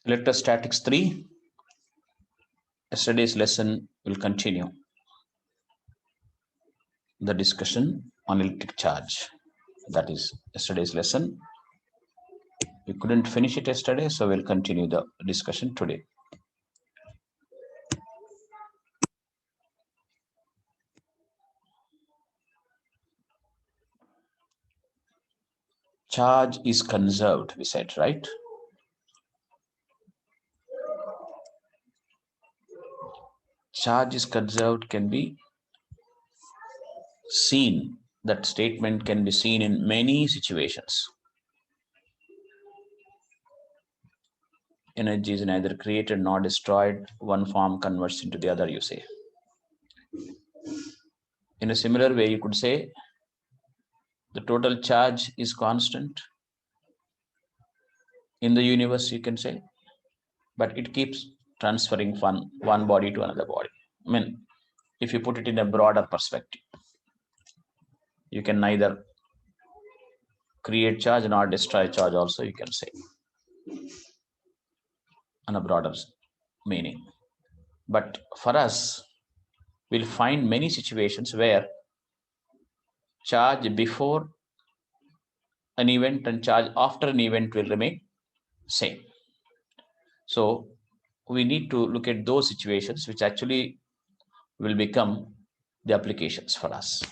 Electrostatics 3. Yesterday's lesson will continue the discussion on electric charge. That is yesterday's lesson. We couldn't finish it yesterday, so we'll continue the discussion today. Charge is conserved, we said, right? Charge is conserved can be seen, that statement can be seen in many situations. Energy is neither created nor destroyed. One form converts into the other, you say. In a similar way, you could say the total charge is constant in the universe, you can say, but it keeps transferring from one body to another body. I mean, if you put it in a broader perspective, you can neither create charge nor destroy charge also, you can say, on a broader meaning. But for us, we'll find many situations where charge before an event and charge after an event will remain same. So we need to look at those situations which actually will become the applications for us.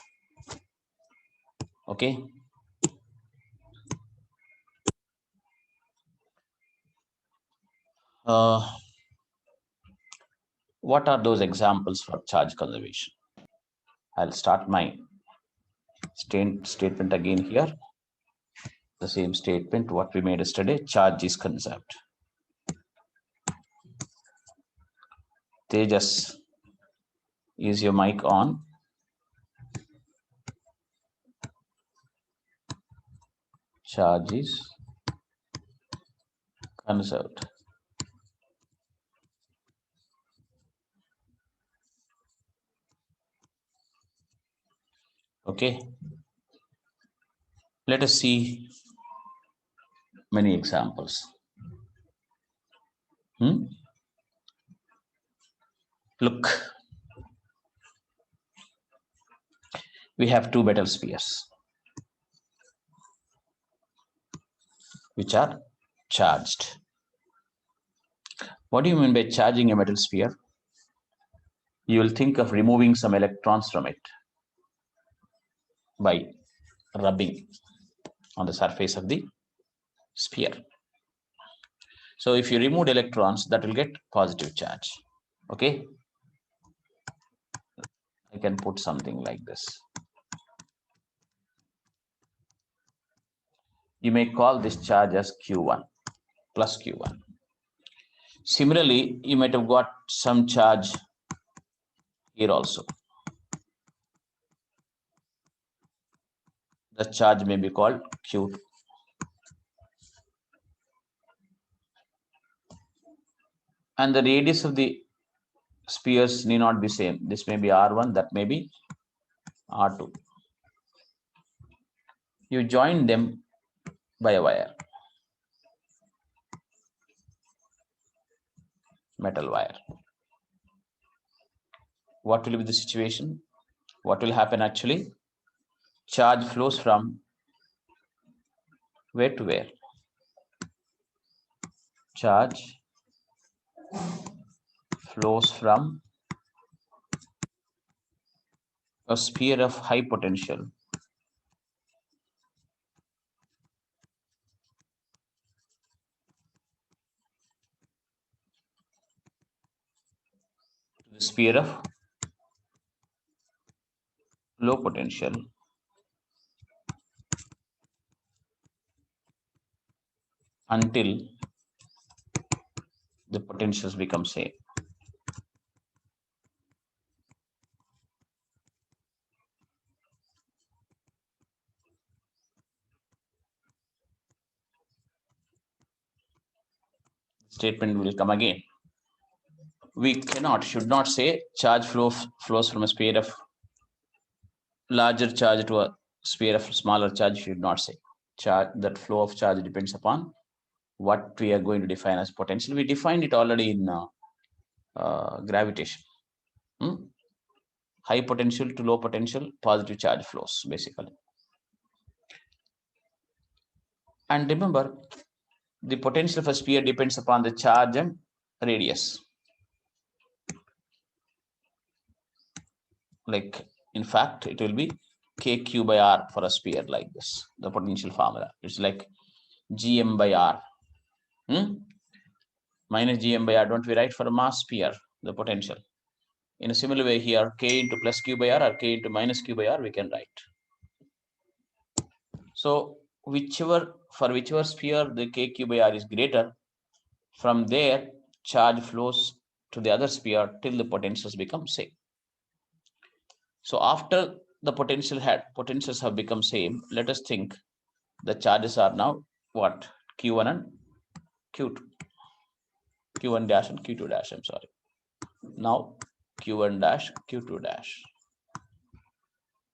Okay. What are those examples for charge conservation? I'll start my statement again here. The same statement what we made yesterday. Charge is conserved. Tejas, is your mic on? Charge is conserved. Okay. Let us see many examples. Look, we have two metal spheres which are charged. What do you mean by charging a metal sphere? You will think of removing some electrons from it by rubbing on the surface of the sphere. So if you remove electrons, that will get positive charge. Okay. I can put something like this. You may call this charge as Q1, plus Q1. Similarly, you might have got some charge here also. The charge may be called Q2. And the radius of the spheres need not be same. This may be R1, that may be R2. You join them by a wire, metal wire. What will be the situation? What will happen actually? Charge flows from where to where? Charge flows from a sphere of high potential to the sphere of low potential until the potentials become same. Statement will come again. We should not say charge flows from a sphere of larger charge to a sphere of smaller charge. Should not say charge, that flow of charge depends upon what we are going to define as potential. We defined it already in gravitation. High potential to low potential, positive charge flows, basically. And remember, the potential of a sphere depends upon the charge and radius. Like, in fact, it will be kq by r for a sphere like this, the potential formula. It's like gm by r. Minus gm by r, don't we write for a mass sphere, the potential? In a similar way here, k into plus q by r or k into minus q by r, we can write. So for whichever sphere the kq by r is greater, from there charge flows to the other sphere till the potentials become same. So after the potentials have become same, let us think the charges are now what? Q1 and Q2. Q1 dash and Q2 dash, I'm sorry. Now Q1 dash, Q2 dash.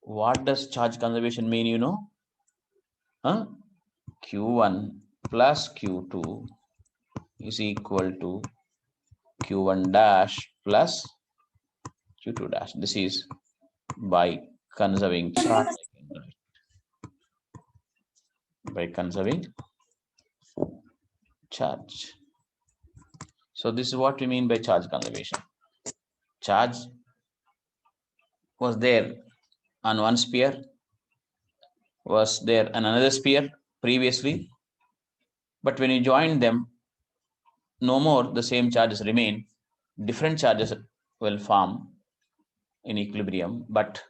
What does charge conservation mean, you know? Q1 plus Q2 is equal to Q1 dash plus Q2 dash. This is by conserving charge. By conserving charge. So this is what we mean by charge conservation. Charge was there on one sphere, was there on another sphere previously, but when you join them, no more the same charges remain. Different charges will form in equilibrium, but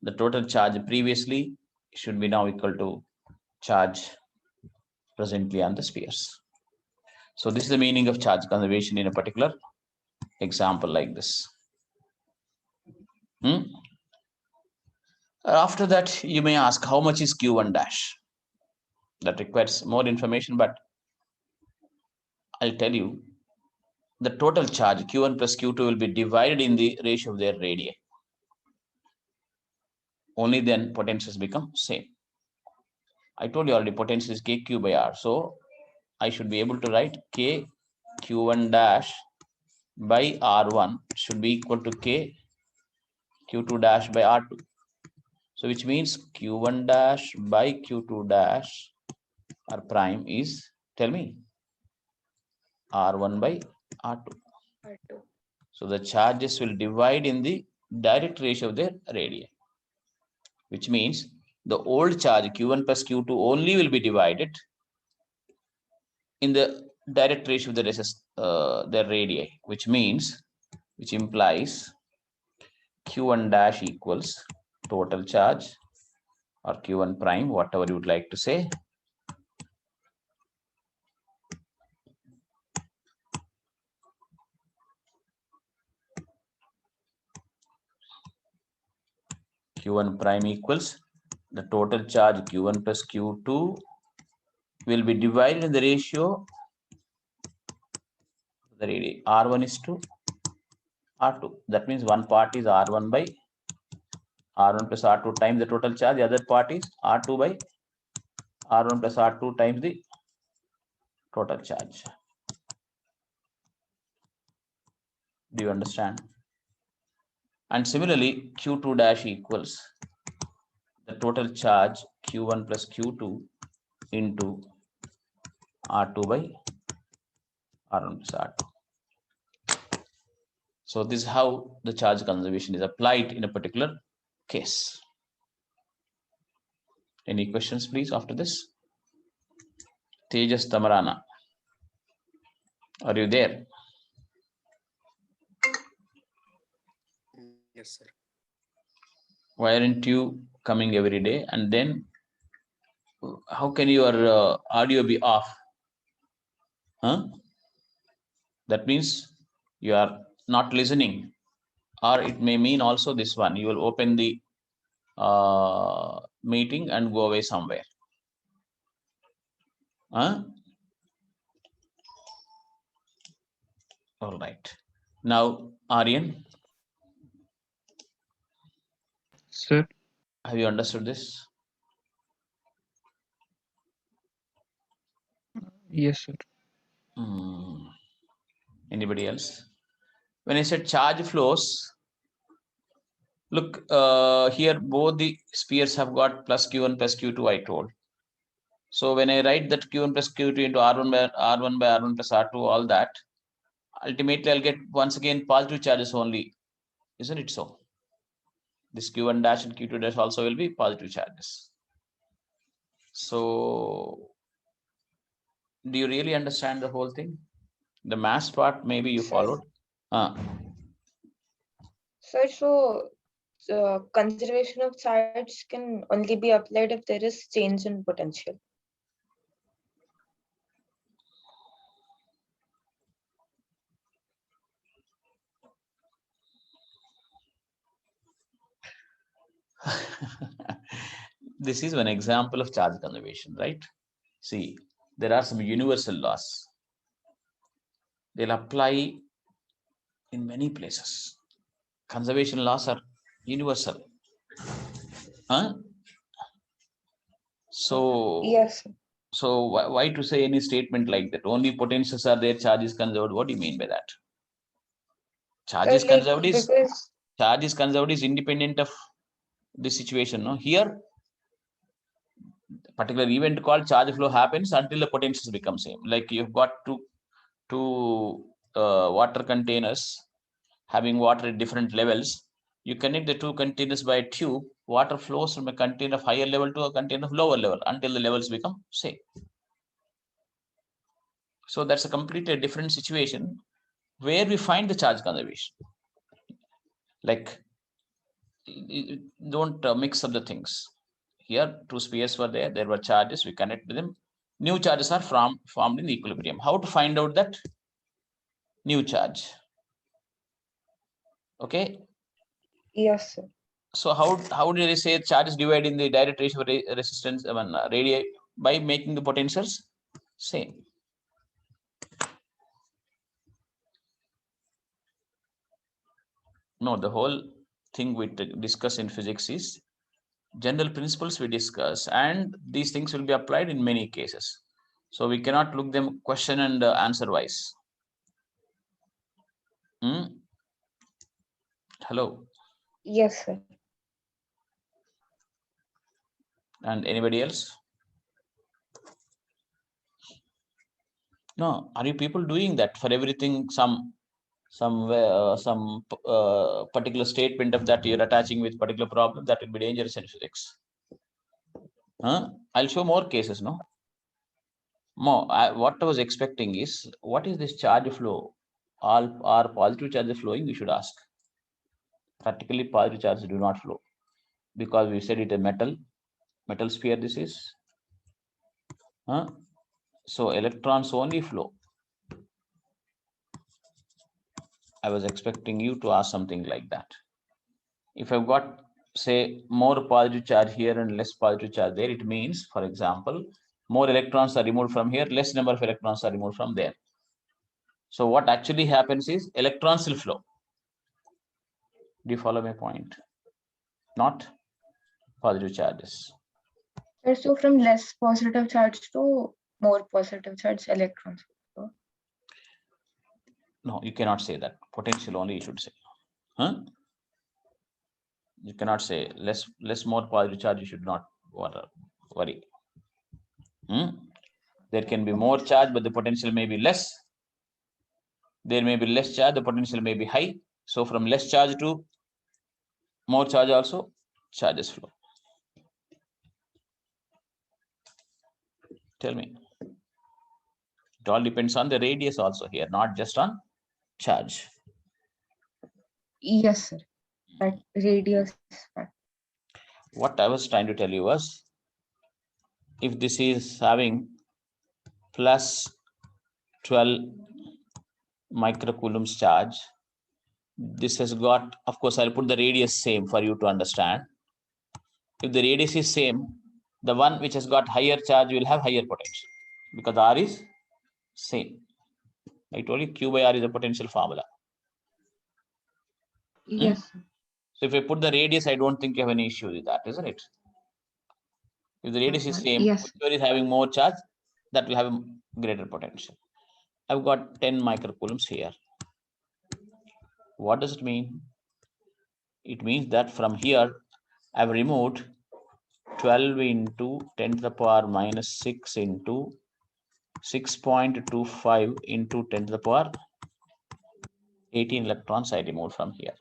the total charge previously should be now equal to charge presently on the spheres. So this is the meaning of charge conservation in a particular example like this. After that, you may ask, how much is Q1 dash? That requires more information, but I'll tell you, the total charge Q1 plus Q2 will be divided in the ratio of their radii. Only then potentials become same. I told you already, potential is kq by r. So I should be able to write k q1 dash by r1 should be equal to k q2 dash by r2. So which means q1 dash by q2 dash r prime is, tell me, r1 by r2. So the charges will divide in the direct ratio of their radii, which means the old charge q1 plus q2 only will be divided in the direct ratio of the their radii, which implies q1 dash equals total charge or q1 prime, whatever you would like to say, q1 prime equals the total charge q1 plus q2 will be divided in the ratio the radii. R1 is to R2. That means one part is R1 by R1 plus R2 times the total charge. The other part is R2 by R1 plus R2 times the total charge. Do you understand? And similarly, Q2 dash equals the total charge Q1 plus Q2 into R2 by R1 plus R2. So this is how the charge conservation is applied in a particular case. Any questions, please, after this? Tejas Tamarana, are you there? Yes, sir. Why aren't you coming every day? And then how can your audio be off? That means you are not listening, or it may mean also this one. You will open the meeting and go away somewhere. All right. Now, Aryan. Sir. Have you understood this? Yes, sir. Anybody else? When I said charge flows, look, here both the spheres have got plus q1 plus q2, I told. So when I write that q1 plus q2 into r1 by r1 plus r2, all that, ultimately I'll get once again positive charges only, isn't it so? This q1 dash and q2 dash also will be positive charges. So do you really understand the whole thing? The mass part maybe you followed. So conservation of charge can only be applied if there is change in potential. This is an example of charge conservation, right? See, there are some universal laws. They'll apply in many places. Conservation laws are universal. So yes. So why to say any statement like that? Only potentials are there, charge is conserved. What do you mean by that? Charge is conserved is independent of the situation. No, here particular event called charge flow happens until the potentials become same. Like you've got two water containers having water at different levels. You connect the two containers by a tube. Water flows from a container of higher level to a container of lower level until the levels become same. So that's a completely different situation where we find the charge conservation. Like, don't mix up the things. Here, two spheres were there. There were charges. We connect with them. New charges are formed in equilibrium. How to find out that new charge? Okay. Yes, sir. So how did I say charge is divided in the direct ratio of resistance radii by making the potentials same? No, the whole thing we discuss in physics is general principles we discuss, and these things will be applied in many cases. So we cannot look them question and answer wise. Hello. Yes, sir. And anybody else? No. Are you people doing that for everything? Some particular statement of that you're attaching with particular problem that will be dangerous in physics. I'll show more cases. No. More. What I was expecting is, what is this charge flow? All are positive charges flowing? We should ask. Practically, positive charges do not flow because we said it a metal sphere. This is. So electrons only flow. I was expecting you to ask something like that. If I've got, say, more positive charge here and less positive charge there, it means, for example, more electrons are removed from here, less number of electrons are removed from there. So what actually happens is electrons will flow. Do you follow my point? Not positive charges. So from less positive charge to more positive charge electrons. No, you cannot say that. Potential only you should say. You cannot say less more positive charge. You should not worry. There can be more charge, but the potential may be less. There may be less charge, the potential may be high. So from less charge to more charge also, charges flow. Tell me. It all depends on the radius also here, not just on charge. Yes, sir. That radius. What I was trying to tell you was, if this is having plus 12 microcoulombs charge, this has got, of course, I'll put the radius same for you to understand. If the radius is same, the one which has got higher charge will have higher potential because R is same. I told you Q by R is a potential formula. Yes. So if I put the radius, I don't think you have any issue with that, isn't it? If the radius is same, yes. whichever is having more charge, that will have greater potential. I've got 10 microcoulombs here. What does it mean? It means that from here, I've removed 12 into 10 to the power minus 6 into 6.25 into 10 to the power 18 electrons I removed from here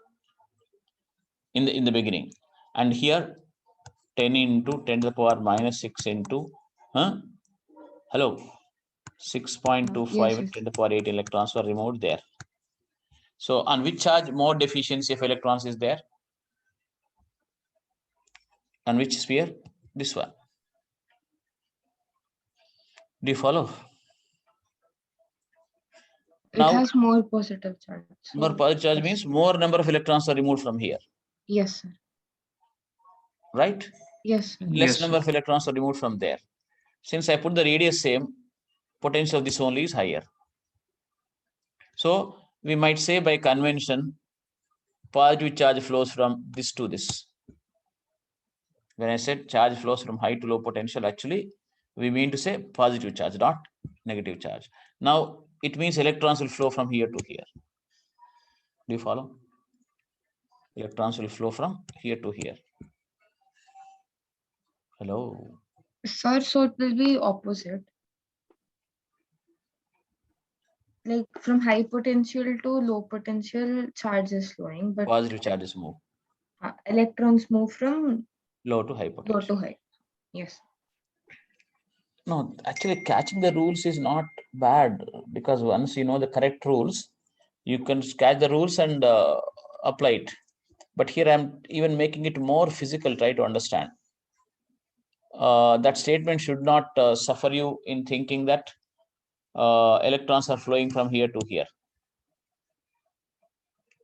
in the beginning. And here 10 into 10 to the power minus 6 into hello 6.25 Yes, and 10 to the power 18 electrons were removed there. So on which charge more deficiency of electrons is there? On which sphere? This one. Do you follow? it Now, has more positive charge. more So positive charge yes. means more number of electrons are removed from here, Yes, sir. right? Yes, sir. Less Yes, number sir. of electrons are removed from there. Since I put the radius same, potential of this only is higher. So we might say by convention, positive charge flows from this to this. When I said charge flows from high to low potential, actually, we mean to say positive charge, not negative charge. Now, it means electrons will flow from here to here. Do you follow? Electrons will flow from here to here. Hello. Sir, so it will be opposite. Like from high potential to low potential, charge is flowing, but Positive charges move electrons move from low to high low potential. to high. Yes. No, actually catching the rules is not bad, because once you know the correct rules, you can catch the rules and apply it. But here I'm even making it more physical, try to understand. That statement should not suffer you in thinking that electrons are flowing from here to here.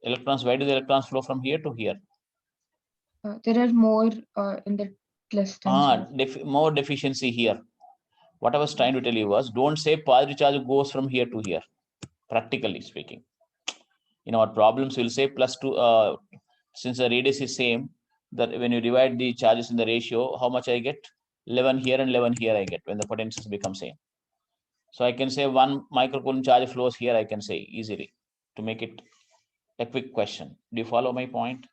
Electrons, why do the electrons flow from here to here? There are more in the distance. More deficiency here. What I was trying to tell you was, don't say positive charge goes from here to here, practically speaking. In our problems, we'll say plus 2, since the radius is same, that when you divide the charges in the ratio, how much I get? 11 here and 11 here I get when the potentials become same. So I can say 1 microcoulomb charge flows here, I can say easily, to make it a quick question. Do you follow my point?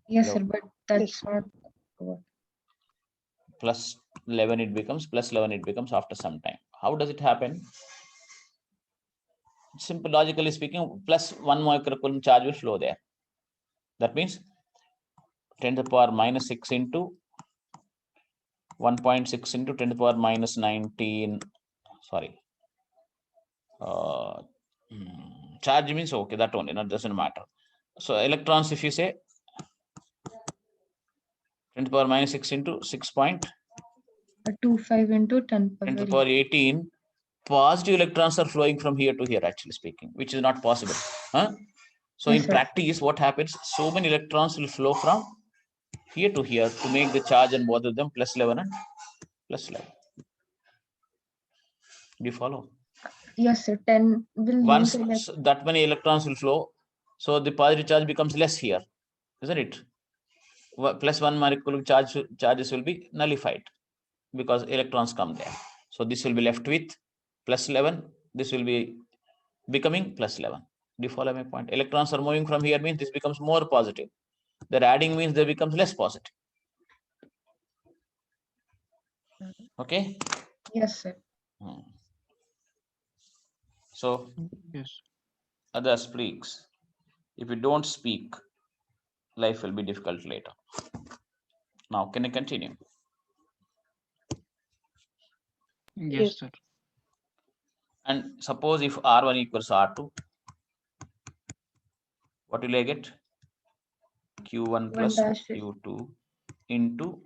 Yes, Hello? sir, but that's not what. Plus 11 it becomes, plus 11 it becomes after some time. How does it happen? Simple, logically speaking, plus 1 microcoulomb charge will flow there. That means 10 to the power minus 6 into 1.6 into 10 to the power minus 19. Sorry. Charge means okay, that only, that doesn't matter. So electrons, if you say 10 to the power minus 6 into 25 into 10 10 to the power power 18, positive electrons are flowing from here to here, actually speaking, which is not possible. So Yes, in sir. practice, what happens? So many electrons will flow from here to here to make the charge on both of them plus 11 and plus 11. Do you follow? Yes, sir. 10 will Once lose that many electrons will flow, so the positive charge becomes less here, isn't it? Plus 1 molecular charges will be nullified because electrons come there. So this will be left with plus 11. This will be becoming plus 11. Do you follow my point? Electrons are moving from here means this becomes more positive. They're adding means they becomes less positive. Okay. Yes, sir. So Yes. others, please. If you don't speak, life will be difficult later. Now, can I continue? Yes, sir. And suppose if R1 equals R2, what will I get? Q1 plus Q2 into,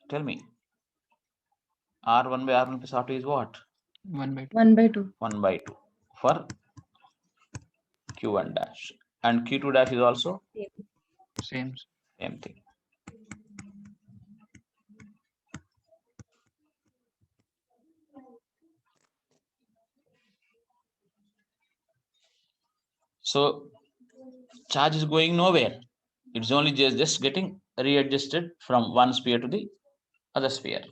tell me, R1 by R1 plus R2 is what? 1 by 2. 1 by 2. 1 by 2 for Q1 dash. And Q2 dash is also Same. same thing. So charge is going nowhere. It's only just getting readjusted from one sphere to the other sphere.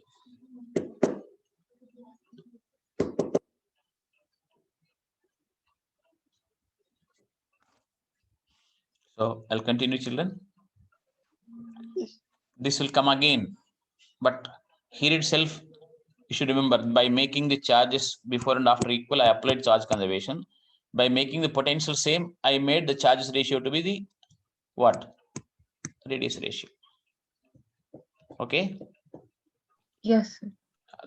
So I'll continue, children. Yes. This will come again, but here itself, you should remember, by making the charges before and after equal, I applied charge conservation. By making the potential same, I made the charges ratio to be the what? Radius ratio. Okay. Yes, sir.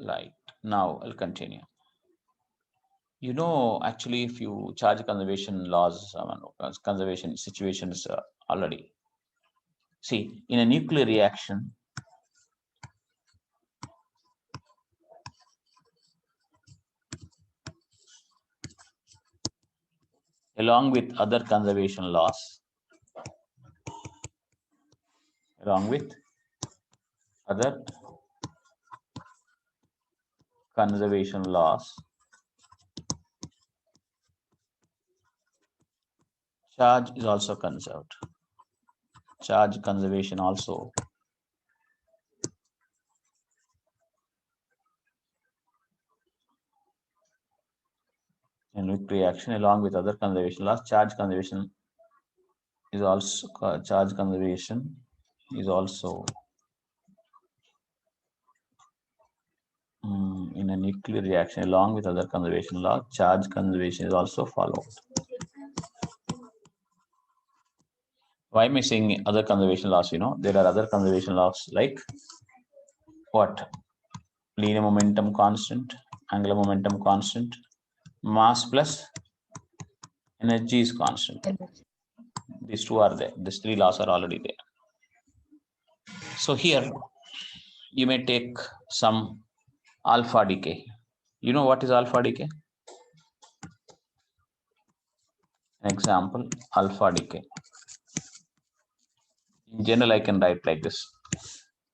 Right. Now I'll continue. You know, actually, if you charge conservation laws, conservation situations already. See, in a nuclear reaction, along with other conservation laws, charge is also conserved. Charge conservation also in nuclear reaction, along with other conservation laws, charge conservation is also in a nuclear reaction, along with other conservation laws, charge conservation is also followed. Why am I saying other conservation laws? You know, there are other conservation laws like what? Linear momentum constant, angular momentum constant, mass plus energy is constant. Energy. These two are there. These three laws are already there. So here you may take some alpha decay. You know what is alpha decay? An example, alpha decay. In general, I can write like this: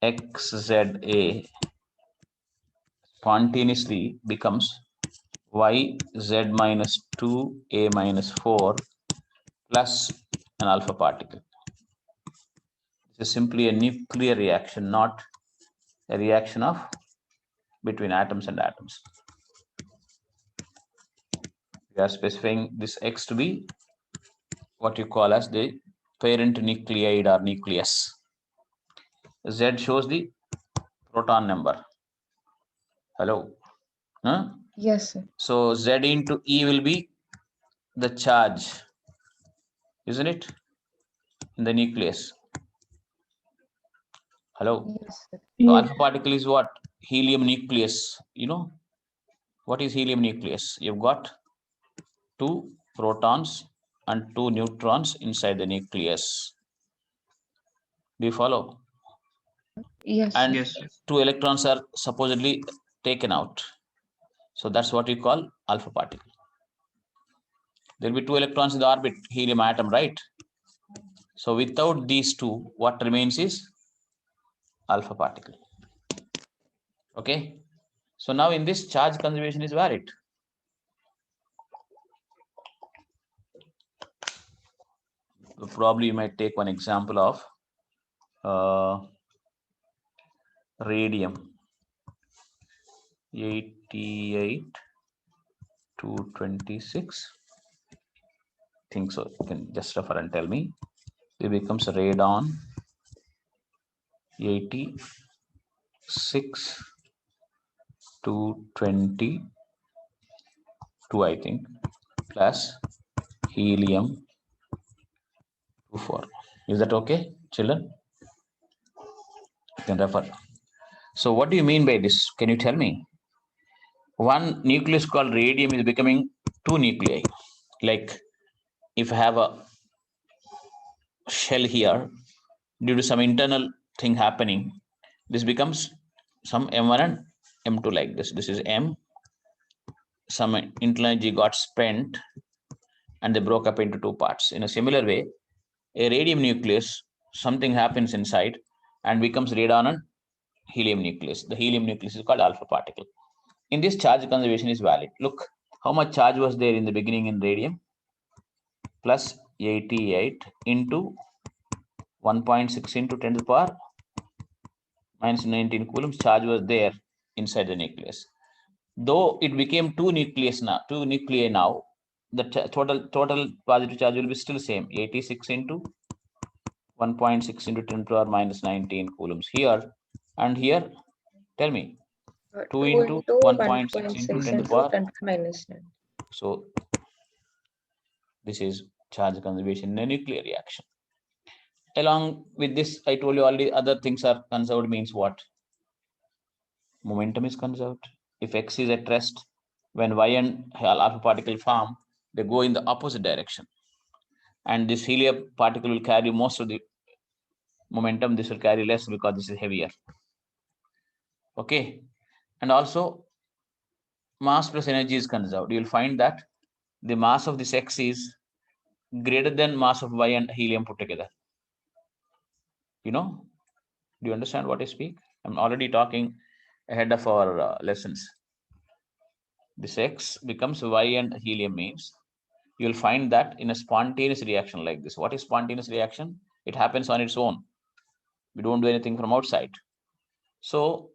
XZA spontaneously becomes YZ minus 2A minus 4 plus an alpha particle. This is simply a nuclear reaction, not a reaction of between atoms and atoms. We are specifying this X to be what you call as the parent nucleide or nucleus. Z shows the proton number. Hello. Huh? Yes, sir. So Z into E will be the charge, isn't it? In the nucleus. Hello. Yes, sir. So alpha particle is what? Helium nucleus. You know what is helium nucleus? You've got 2 protons and 2 neutrons inside the nucleus. Do you follow? Yes, sir. And Yes, sir. 2 electrons are supposedly taken out. So that's what we call alpha particle. There will be 2 electrons in the orbit, helium atom, right? So without these 2, what remains is alpha particle. Okay. So now in this, charge conservation is valid. Probably you might take one example of radium 88-226. Think so. You can just refer and tell me. It becomes radon 86-222, I think, plus helium 24. Is that okay, children? You can refer. So what do you mean by this? Can you tell me? One nucleus called radium is becoming 2 nuclei. Like if I have a shell here, due to some internal thing happening, this becomes some M1 and M2 like this. This is M. Some internal energy got spent and they broke up into 2 parts. In a similar way, a radium nucleus, something happens inside and becomes radon and helium nucleus. The helium nucleus is called alpha particle. In this, charge conservation is valid. Look, how much charge was there in the beginning in radium? Plus 88 into 1.6 into 10 to the power minus 19 coulombs charge was there inside the nucleus. Though it became 2 nuclei now, the total positive charge will be still same, 86 into 1.6 into 10 to the power minus 19 coulombs here, and here, tell me, 2 into 1.6 into 10 to the power. 10 to the minus 9. So this is charge conservation in a nuclear reaction. Along with this, I told you already, other things are conserved means what? Momentum is conserved. If x is at rest, when y and alpha particle form, they go in the opposite direction. And this helium particle will carry most of the momentum. This will carry less because this is heavier. Okay. And also, mass plus energy is conserved. You will find that the mass of this x is greater than mass of y and helium put together. You know, do you understand what I speak? I'm already talking ahead of our lessons. This x becomes y and helium means you'll find that in a spontaneous reaction like this. What is spontaneous reaction? It happens on its own. We don't do anything from outside. So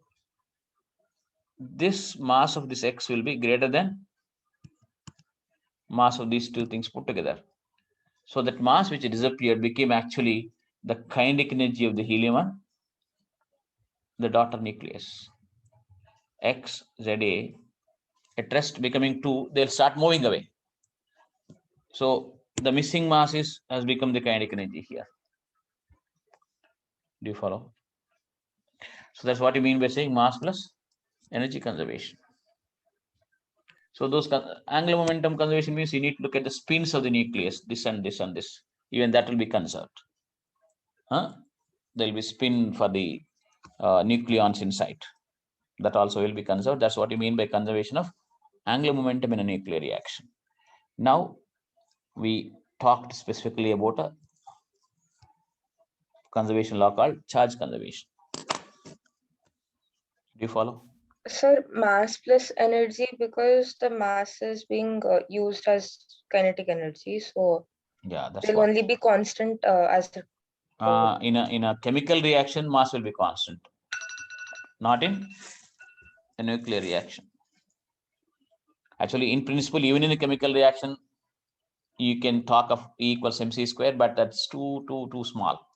this mass of this x will be greater than mass of these two things put together. So that mass which disappeared became actually the kinetic energy of the helium and the daughter nucleus. X, Za, at rest becoming 2, they'll start moving away. So the missing mass has become the kinetic energy here. Do you follow? So that's what you mean by saying mass plus energy conservation. So those angular momentum conservation means you need to look at the spins of the nucleus, this and this and this. Even that will be conserved. There will be spin for the nucleons inside. That also will be conserved. That's what you mean by conservation of angular momentum in a nuclear reaction. Now we talked specifically about a conservation law called charge conservation. Do you follow? Sir, mass plus energy, because the mass is being used as kinetic energy, so yeah, that's they'll what. only be constant as the in a chemical reaction, mass will be constant, not in a nuclear reaction. Actually, in principle, even in a chemical reaction, you can talk of E equals mc square, but that's too small.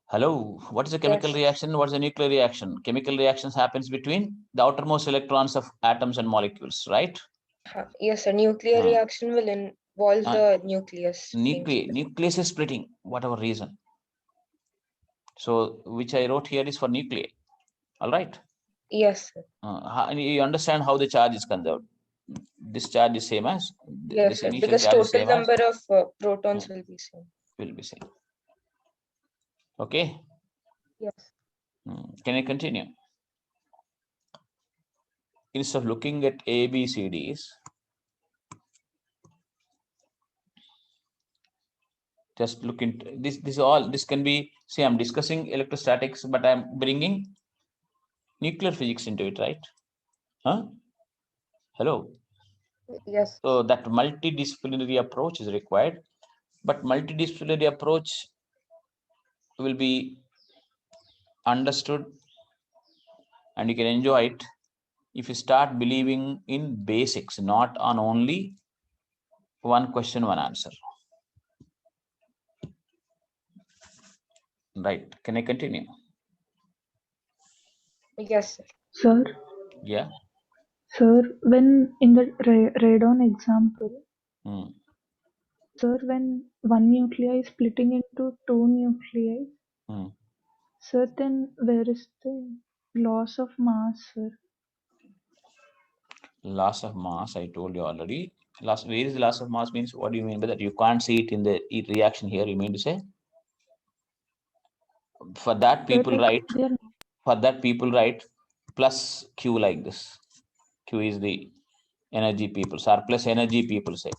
Hello, what is a chemical reaction? What is a nuclear reaction? Chemical reactions happens between the outermost electrons of atoms and molecules, right? Yes, a nuclear reaction will involve the nucleus. Nucleus is splitting, whatever reason. So, which I wrote here is for nuclei. All right. Yes, sir. You understand how the charge is conserved. This charge is same as yes, sir, because total number of protons will be same. Okay. Yes. Can I continue? Instead of looking at ABCDs, just look into this. This can be, see, I'm discussing electrostatics, but I'm bringing nuclear physics into it, right? Hello. Yes. So that multidisciplinary approach is required, but multidisciplinary approach will be understood and you can enjoy it if you start believing in basics, not on only one question, one answer. Right. Can I continue? Yes, sir. Sir? Yeah. Sir, when in the radon example, sir, when one nuclei is splitting into two nuclei, sir, then where is the loss of mass, sir? Loss of mass, I told you already. Where is the loss of mass means? What do you mean by that? You can't see it in the reaction here, you mean to say? For that people write plus Q like this. Q is the energy people, surplus energy people say.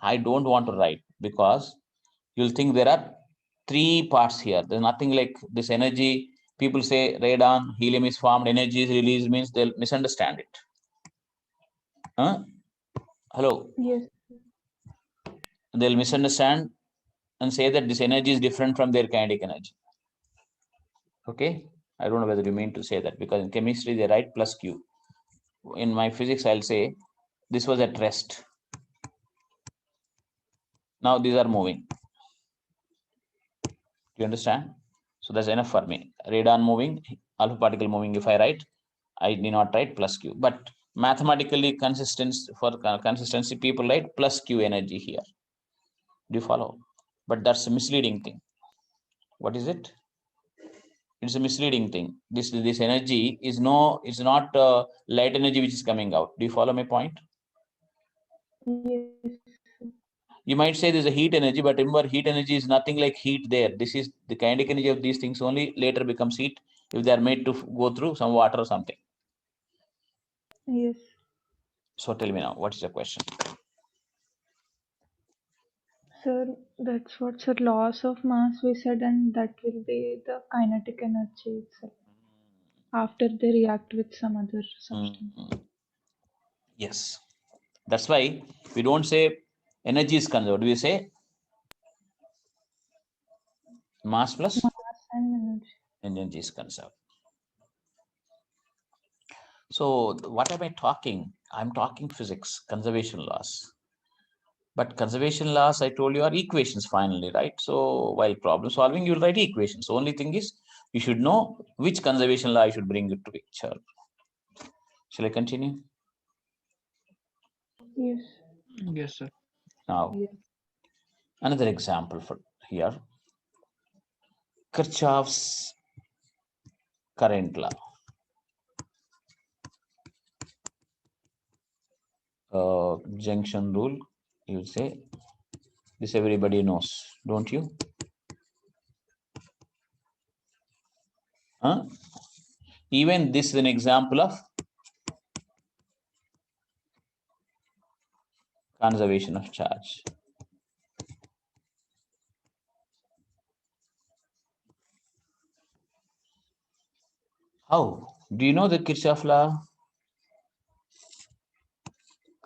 I don't want to write because you'll think there are three parts here. There's nothing like this energy. People say radon, helium is formed, energy is released, means they'll misunderstand it. Hello. Yes. They'll misunderstand and say that this energy is different from their kinetic energy. Okay. I don't know whether you mean to say that, because in chemistry they write plus Q. In my physics, I'll say this was at rest. Now these are moving. You understand? So that's enough for me. Radon moving, alpha particle moving. If I write, I need not write plus Q. But mathematically consistency, for consistency, people write plus Q energy here. Do you follow? But that's a misleading thing. What is it? It's a misleading thing. This energy is not light energy which is coming out. Do you follow my point? Yes. You might say there's a heat energy, but remember, heat energy is nothing like heat there. This is the kinetic energy of these things only later becomes heat if they are made to go through some water or something. Yes. So tell me now, what is your question? Sir, that's what, sir, loss of mass we said, and that will be the kinetic energy itself after they react with some other substance. Yes. That's why we don't say energy is conserved. We say mass plus Mass and energy is conserved. So what am I talking? I'm talking physics, conservation laws. But conservation laws, I told you, are equations finally, right? So while problem solving, you'll write equations. The only thing is, you should know which conservation law I should bring it to picture. Shall I continue? Yes. Yes, sir. Now, another example for here. Kirchhoff's current law. Junction rule, you say, this everybody knows, don't you? Huh? Even this is an example of conservation of charge. How? Do you know the Kirchhoff law?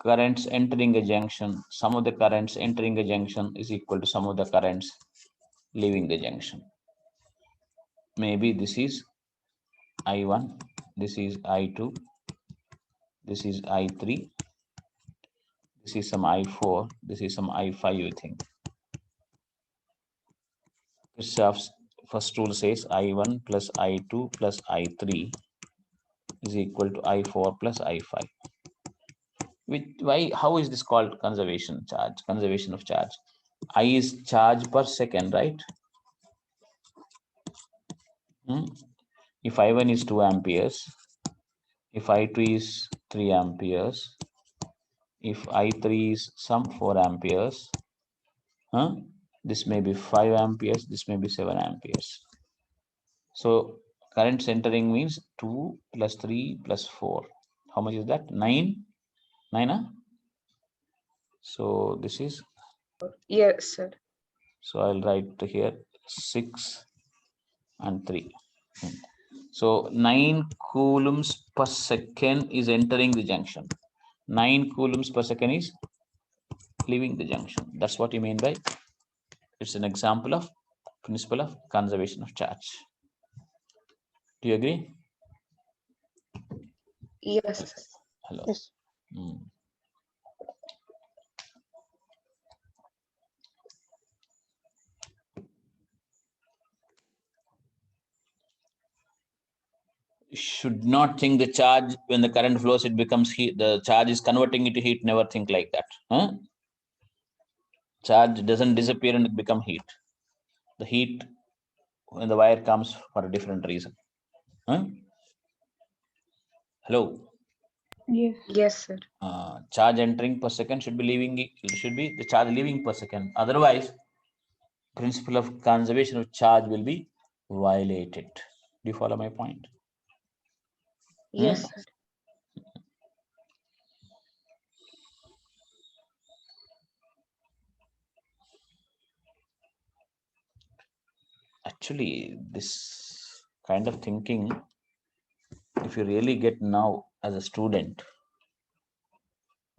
Currents entering a junction, sum of the currents entering a junction is equal to sum of the currents leaving the junction. Maybe this is I1, this is I2, this is I3, this is some I4, this is some I5, you think. Kirchhoff's first rule says I1 plus I2 plus I3 is equal to I4 plus I5. Why? How is this called conservation charge? Conservation of charge. I is charge per second, right? If I1 is 2 amperes, if I2 is 3 amperes, if I3 is some 4 amperes, this may be 5 amperes, this may be 7 amperes. So current entering means 2 plus 3 plus 4. How much is that? 9? 9, huh? So this is? Yes, sir. So I'll write here 6 and 3. So 9 coulombs per second is entering the junction. 9 coulombs per second is leaving the junction. That's what you mean by, it's an example of principle of conservation of charge. Do you agree? Yes. Hello. Yes. Should not think the charge when the current flows, it becomes heat. The charge is converting into heat. Never think like that. Charge doesn't disappear and it become heat. The heat when the wire comes for a different reason. Hello. Yes. Yes, sir. Charge entering per second should be leaving. It should be the charge leaving per second. Otherwise, principle of conservation of charge will be violated. Do you follow my point? Yes, sir. Actually, this kind of thinking, if you really get now as a student,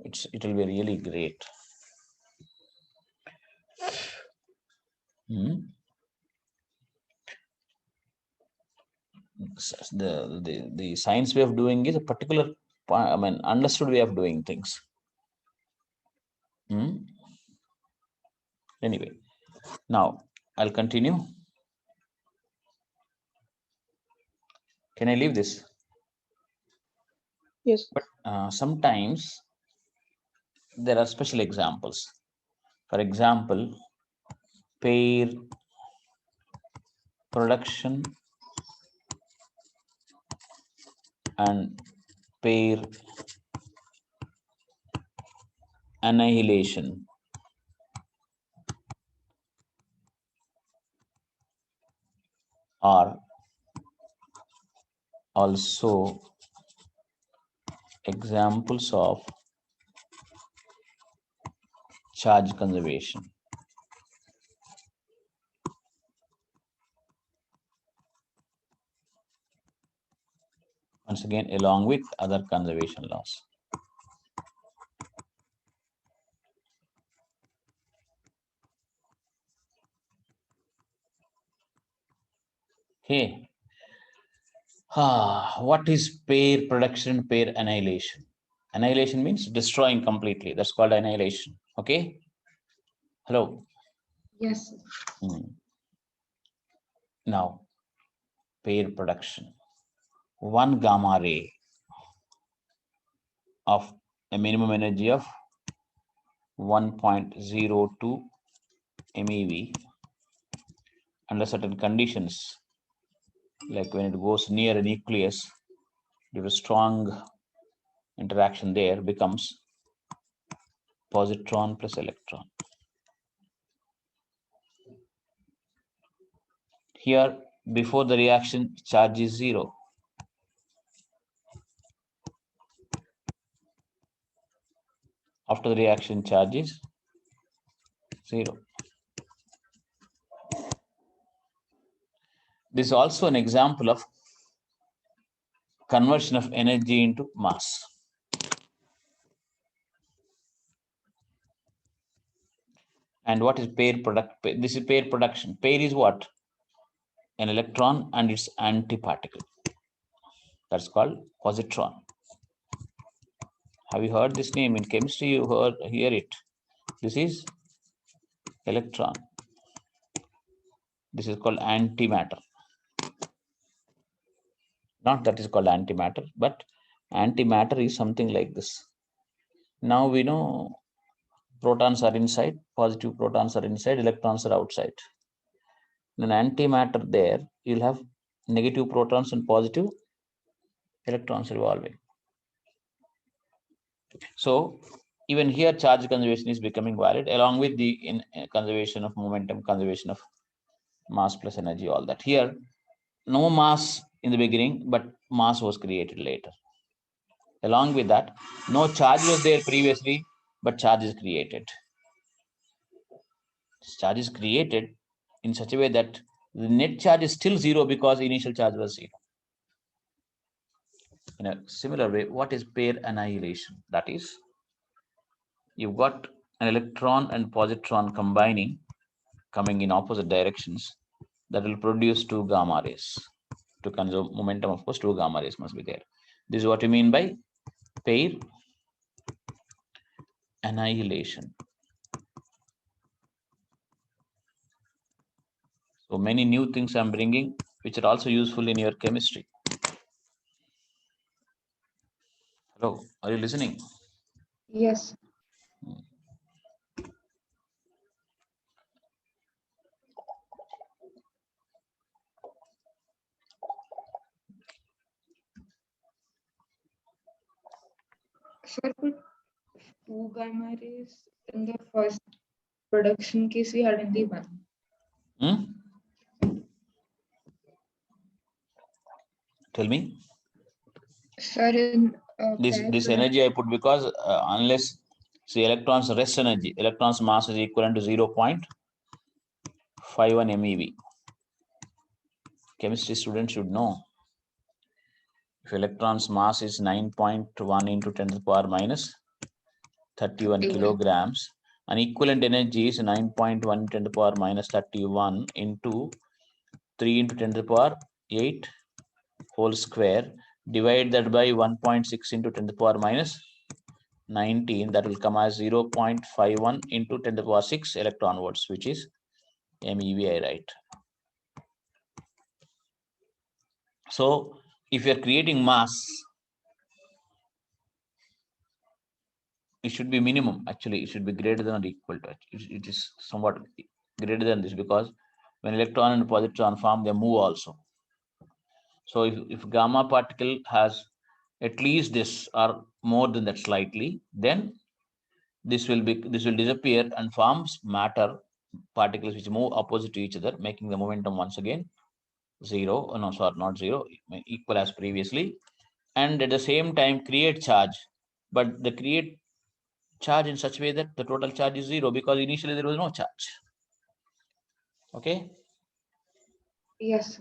it will be really great. The science way of doing is a particular, understood way of doing things. Anyway, now I'll continue. Can I leave this? Yes. But sometimes there are special examples. For example, pair production and pair annihilation are also examples of charge conservation. Once again, along with other conservation laws. Okay. What is pair production, pair annihilation? Annihilation means destroying completely. That's called annihilation. Okay. Hello. Yes. Now, pair production. One gamma ray of a minimum energy of 1.02 MeV under certain conditions, like when it goes near a nucleus, due to strong interaction there, becomes positron plus electron. Here, before the reaction, charge is 0. After the reaction, charge is 0. This is also an example of conversion of energy into mass. And what is pair product? This is pair production. Pair is what? An electron and its antiparticle. That's called positron. Have you heard this name in chemistry? You hear it. This is electron. This is called antimatter. Not that is called antimatter, but antimatter is something like this. Now we know protons are inside, positive protons are inside, electrons are outside. In an antimatter there, you'll have negative protons and positive electrons revolving. So even here, charge conservation is becoming valid, along with the conservation of momentum, conservation of mass plus energy, all that. Here, no mass in the beginning, but mass was created later. Along with that, no charge was there previously, but charge is created. Charge is created in such a way that the net charge is still 0 because initial charge was 0. In a similar way, what is pair annihilation? That is, you've got an electron and positron combining, coming in opposite directions, that will produce 2 gamma rays. To conserve momentum, of course, 2 gamma rays must be there. This is what you mean by pair annihilation. So many new things I'm bringing, which are also useful in your chemistry. Hello, are you listening? Yes. Sir, could 2 gamma rays in the first production case we had only 1? Tell me. Sir, in This energy I put because unless, see, electrons rest energy, electrons mass is equivalent to 0.51 MeV. Chemistry students should know. If electrons mass is 9.1 into 10 to the power minus 31 kilograms, and equivalent energy is 9.1 10 to the power minus 31 into 3 into 10 to the power 8 whole square, divide that by 1.6 into 10 to the power minus 19, that will come as 0.51 into 10 to the power 6 electron volts, which is MeV, I write. So if you're creating mass, it should be minimum. Actually, it should be greater than or equal to it. It is somewhat greater than this, because when electron and positron form, they move also. So if gamma particle has at least this or more than that slightly, then this will disappear and forms matter particles which move opposite to each other, making the momentum once again zero. Oh, no, sorry, not zero, equal as previously, and at the same time create charge, but the create charge in such a way that the total charge is zero, because initially there was no charge. Okay. Yes.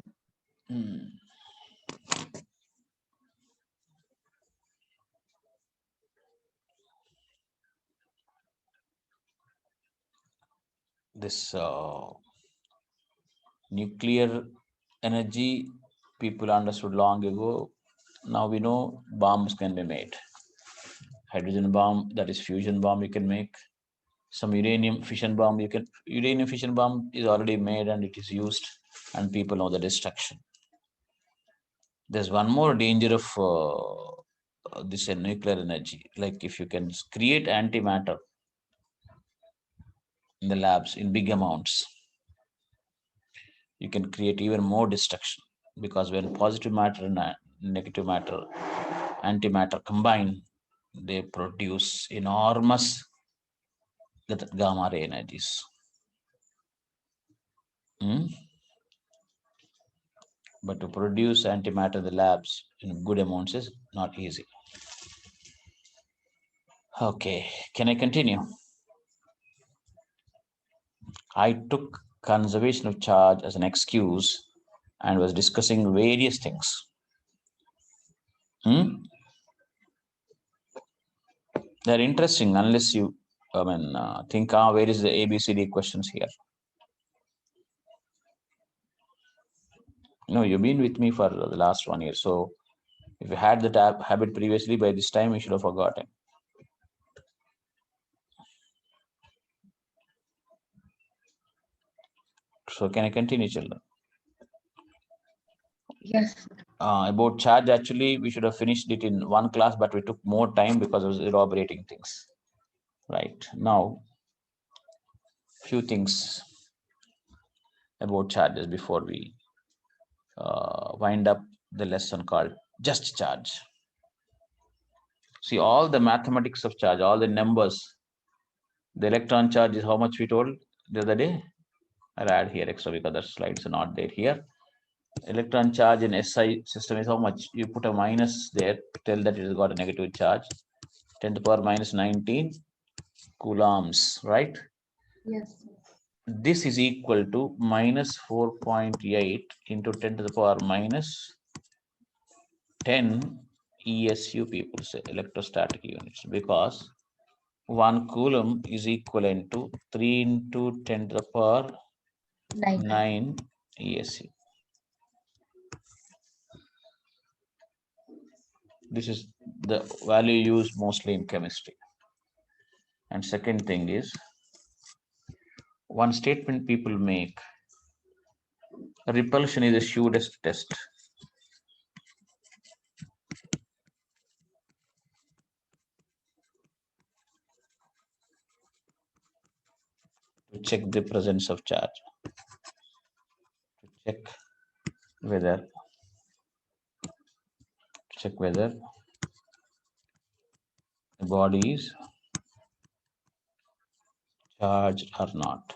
This nuclear energy people understood long ago. Now we know bombs can be made. Hydrogen bomb, that is fusion bomb, you can make. Some uranium fission bomb, uranium fission bomb is already made and it is used, and people know the destruction. There's one more danger of this nuclear energy. Like if you can create antimatter in the labs in big amounts, you can create even more destruction, because when positive matter and negative matter, antimatter combine, they produce enormous gamma ray energies. But to produce antimatter in the labs in good amounts is not easy. Okay, can I continue? I took conservation of charge as an excuse and was discussing various things. They're interesting unless you think, where is the ABCD questions here? No, you've been with me for the last 1 year. So if you had the habit previously, by this time you should have forgotten. So can I continue, children? Yes. About charge, actually, we should have finished it in one class, but we took more time because I was elaborating things. Right. Now, few things about charges before we wind up the lesson called just charge. See, all the mathematics of charge, all the numbers, the electron charge is how much we told the other day. I'll add here extra because the slides are not there here. Electron charge in SI system is how much? You put a minus there, tell that it has got a negative charge. 10 to the power minus 19 coulombs, right? Yes. This is equal to minus 4.8 into 10 to the power minus 10 ESU, people say, electrostatic units, because 1 coulomb is equivalent to 3 into 10 to the power 9 ESU. This is the value used mostly in chemistry. And second thing is, one statement people make, repulsion is the surest test. To check the presence of charge, to check whether the body is charged or not.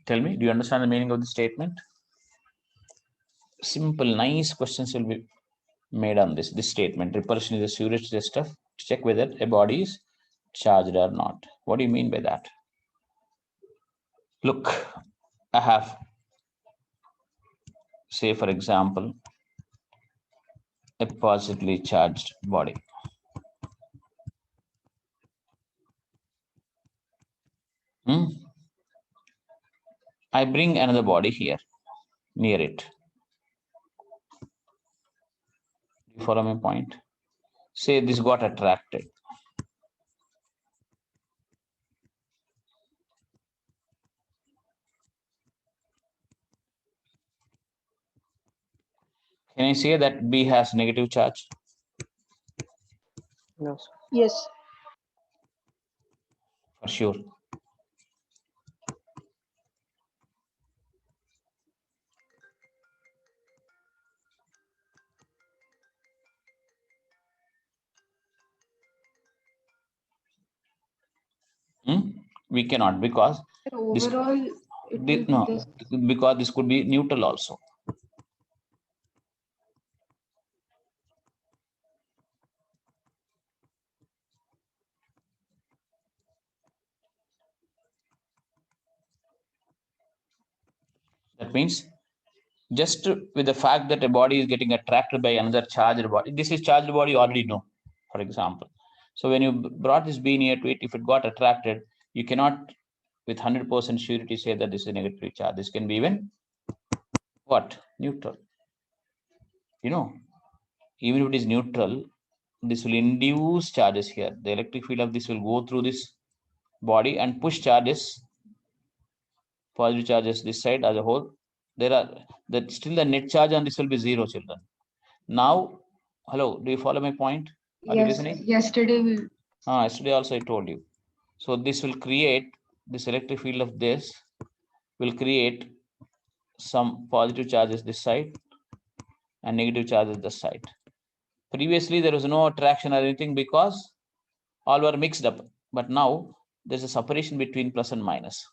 Tell me, do you understand the meaning of the statement? Simple, nice questions will be made on this statement. Repulsion is the surest test of to check whether a body is charged or not. What do you mean by that? Look, I have, say for example, a positively charged body. I bring another body here, near it. Do you follow my point? Say this got attracted. Can I say that B has negative charge? No, sir. Yes. For sure. We cannot, because this- Overall, it will no, be this. because this could be neutral also. That means just with the fact that a body is getting attracted by another charged body, this is charged body, you already know, for example. So when you brought this B near to it, if it got attracted, you cannot with 100% surety say that this is a negatively charged. This can be even what? Neutral. You know, even if it is neutral, this will induce charges here. The electric field of this will go through this body and push charges, positive charges this side as a whole. There are that still the net charge on this will be 0, children. Now, hello, do you follow my point? Are you Yes, listening? yesterday we Yesterday also I told you. So this will create, this electric field of this will create some positive charges this side and negative charges this side. Previously, there was no attraction or anything because all were mixed up. But now there's a separation between plus and minus.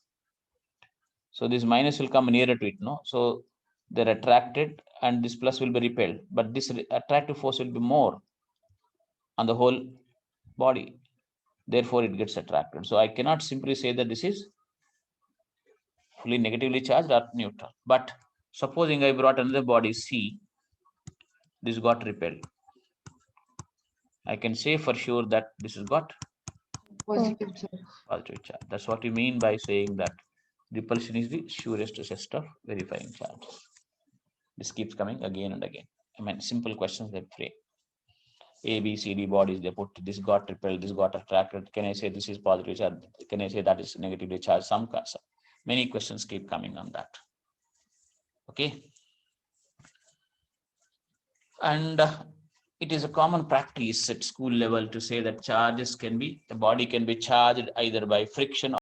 So this minus will come nearer to it, no? So they're attracted and this plus will be repelled. But this attractive force will be more on the whole body. Therefore, it gets attracted. So I cannot simply say that this is fully negatively charged or neutral. But supposing I brought another body C, this got repelled. I can say for sure that this has got positive charge. positive charge. That's what you mean by saying that repulsion is the surest test of verifying charge. This keeps coming again and again. I mean, simple questions they frame. A, B, C, D bodies, they put this got repelled, this got attracted. Can I say this is positive charge? Can I say that is negatively charged? Some many questions keep coming on that. Okay. And it is a common practice at school level to say that charges can be, the body can be charged either by friction